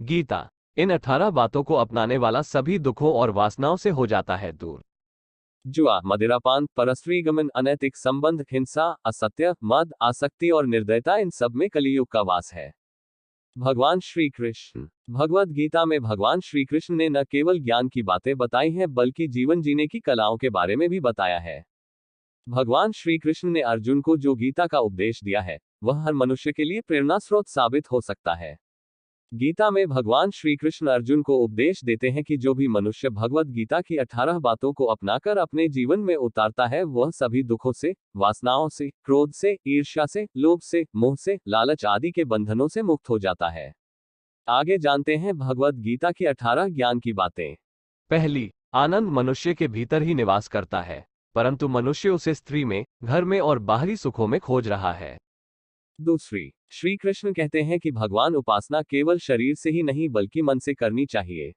गीता इन 18 बातों को अपनाने वाला सभी दुखों और वासनाओं से हो जाता है दूर। जुआ, मदिरापान, परस्त्रीगमन, अनैतिक संबंध, हिंसा, असत्य, मद, आसक्ति और निर्दयता इन सब में कलियुग का वास है। भगवान श्री कृष्ण। भगवद गीता में भगवान श्री कृष्ण ने न केवल ज्ञान की बातें बताई हैं बल्कि जीवन जीने की कलाओं के बारे में भी बताया है। भगवान श्री कृष्ण ने अर्जुन को जो गीता का उपदेश दिया है वह हर मनुष्य के लिए प्रेरणा स्रोत साबित हो सकता है। गीता में भगवान श्री कृष्ण अर्जुन को उपदेश देते हैं कि जो भी मनुष्य भगवद गीता की 18 बातों को अपनाकर अपने जीवन में उतारता है वह सभी दुखों से, वासनाओं से, क्रोध से, ईर्ष्या से, लोभ से, मोह से, लालच आदि के बंधनों से मुक्त हो जाता है। आगे जानते हैं भगवद गीता की 18 ज्ञान की बातें। पहली, आनंद मनुष्य के भीतर ही निवास करता है, परंतु मनुष्य उसे स्त्री में, घर में और बाहरी सुखों में खोज रहा है। दूसरी, श्री कृष्ण कहते हैं कि भगवान उपासना केवल शरीर से ही नहीं बल्कि मन से करनी चाहिए।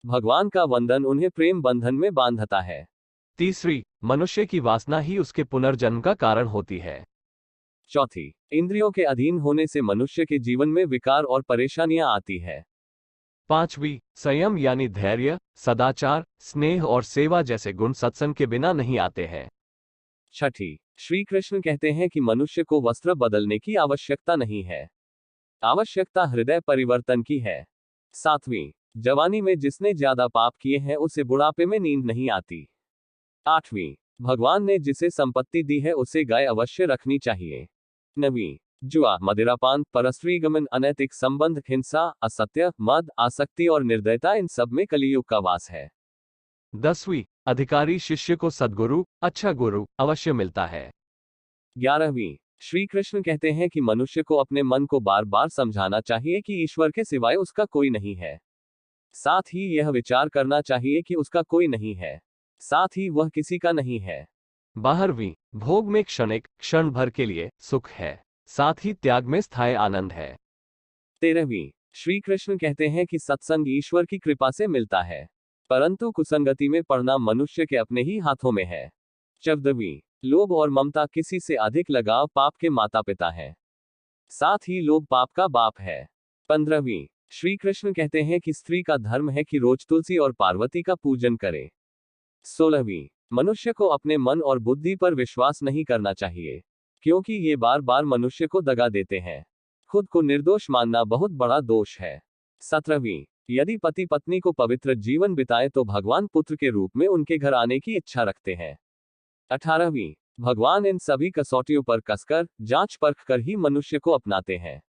भगवान का वंदन उन्हें प्रेम बंधन में बांधता है। तीसरी, मनुष्य की वासना ही उसके पुनर्जन्म का कारण होती है। चौथी, इंद्रियों के अधीन होने से मनुष्य के जीवन में विकार और परेशानियां आती है। पांचवी, संयम यानी धैर्य, सदाचार, स्नेह और सेवा जैसे गुण सत्संग के बिना नहीं आते हैं। छठी, श्री कृष्ण कहते हैं कि मनुष्य को वस्त्र बदलने की आवश्यकता नहीं है, आवश्यकता हृदय परिवर्तन की है। सातवीं, जवानी में जिसने ज्यादा पाप किए हैं उसे बुढ़ापे में नींद नहीं आती। आठवीं, भगवान ने जिसे संपत्ति दी है उसे गाय अवश्य रखनी चाहिए। नवीं, जुआ, मदिरापान, परस्त्रीगमन, अनैतिक संबंध, हिंसा, असत्य, मद, आसक्ति और निर्दयता इन सब में कलियुग का वास है। 10वीं, अधिकारी शिष्य को सद्गुरु, अच्छा गुरु अवश्य मिलता है। 11वीं, श्री कृष्ण कहते हैं कि मनुष्य को अपने मन को बार बार समझाना चाहिए कि ईश्वर के सिवाय उसका कोई नहीं है। साथ ही यह विचार करना चाहिए कि उसका कोई नहीं है, साथ ही वह किसी का नहीं है। 12वीं, भोग में क्षणिक, क्षण भर के लिए सुख है, साथ ही त्याग में स्थायी आनंद है। 13वीं, श्री कृष्ण कहते हैं कि सत्संग ईश्वर की कृपा से मिलता है, परंतु कुसंगति में पड़ना मनुष्य के अपने ही हाथों में है। 14वीं, लोभ और ममता किसी से अधिक लगाव पाप के माता पिता है, साथ ही लोभ पाप का बाप है। 15वीं, श्री कृष्ण कहते हैं कि स्त्री का धर्म है कि रोज तुलसी और पार्वती का पूजन करे। 16वीं, मनुष्य को अपने मन और बुद्धि पर विश्वास नहीं करना चाहिए, क्योंकि ये बार बार मनुष्य को दगा देते हैं। खुद को निर्दोष मानना बहुत बड़ा दोष है। 17वीं, यदि पति पत्नी को पवित्र जीवन बिताए तो भगवान पुत्र के रूप में उनके घर आने की इच्छा रखते हैं। 18वीं, भगवान इन सभी कसौटियों पर कसकर, जांच परख कर ही मनुष्य को अपनाते हैं।